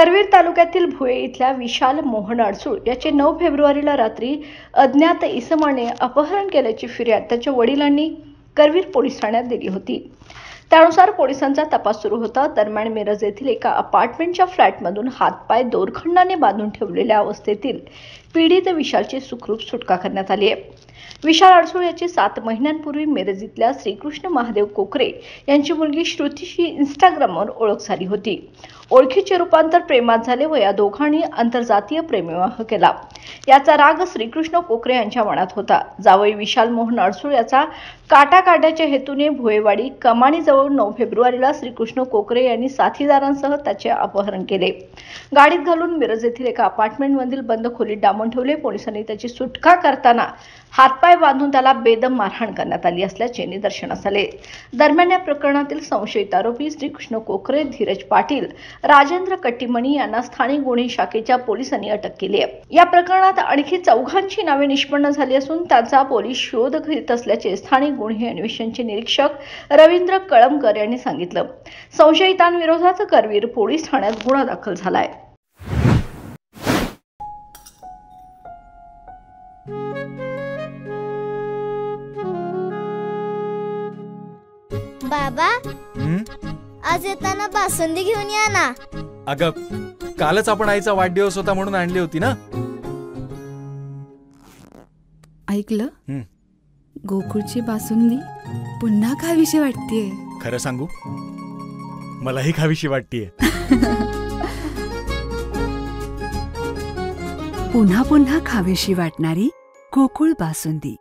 करवीर तालुक्यातील भुये इथल्या विशाल मोहन अडसूळ याचे 9 फेब्रुवारीला रात्री अज्ञात इसमाने अपहरण केल्याची फिर्याद त्याच्या वडिलांनी करवीर पोलीस ठाण्यात दिली होती। त्यानुसार पोलिसांचा तपास सुरू होता। दरम्यान मिरज येथील एका अपार्टमेंटच्या फ्लॅटमधून हातपाय दोरखंडाने बांधून ठेवलेल्या अवस्थेतील पीडित विशालची सुखरूप सुटका करण्यात आली आहे। विशाल अडसूळ याची 7 महिन्यांपूर्वी मिरज इथल्या श्रीकृष्ण महादेव कोकरे यांची मुलगी श्रुतीशी इंस्टाग्रामवर ओळख झाली होती। ओळखीचे रूपांतर प्रेमात झाले व या दोघांनी आंतरजातीय प्रेमविवाह केला। याचा राग श्रीकृष्ण कोकरे यांच्या मनात होता। जावई विशाल मोहन अडसूळ याचा काटा काढण्याच्या हेतूने भुयेवाडी कमानीजवळ 9 फेब्रुवारीला श्रीकृष्ण कोकरे यांनी साथीदारांसह त्याचे अपहरण केले। गाडीत घालून मिरज येथील एका अपार्टमेंटमधील बंद खोलीत डांबून ठेवले। पोलिसांनी त्याची सुटका करताना हातपाय बांधून त्याला बेदम मारहाण करण्यात आली असल्याचे निदर्शनास आले। दरम्यान या प्रकरणातील संशयित आरोपी श्रीकृष्ण कोकरे, धीरज पाटील, राजेंद्र कट्टीमणी यांना स्थानिक गुन्हे शाखेच्या पोलिसांनी अटक केली आहे। या प्रकरणात आणखी 4घांची नावे निष्पन्न झाली असून त्यांचा पोलीस शोध घेत असल्याचे स्थानिक गुन्हे अन्वेषणचे निरीक्षक रवींद्र कळमकर यांनी सांगितलं। संशयितांविरोधात करवीर पोलीस ठाण्यात गुन्हा दाखल झाला आहे। बाबा, आज येताना बासुंदी घेऊन या ना। अगं, कालच आपण आईचा वाढदिवस होता म्हणून आणली होती ना। ऐकलं, गोकुळची बासुंदी पुन्हा खावीशी वाटतेय। खरं सांगू, मलाही खावीशी वाटतेय। पुन्हा पुन्हा खावीशी वाटणारी गोकुळ बासुंदी।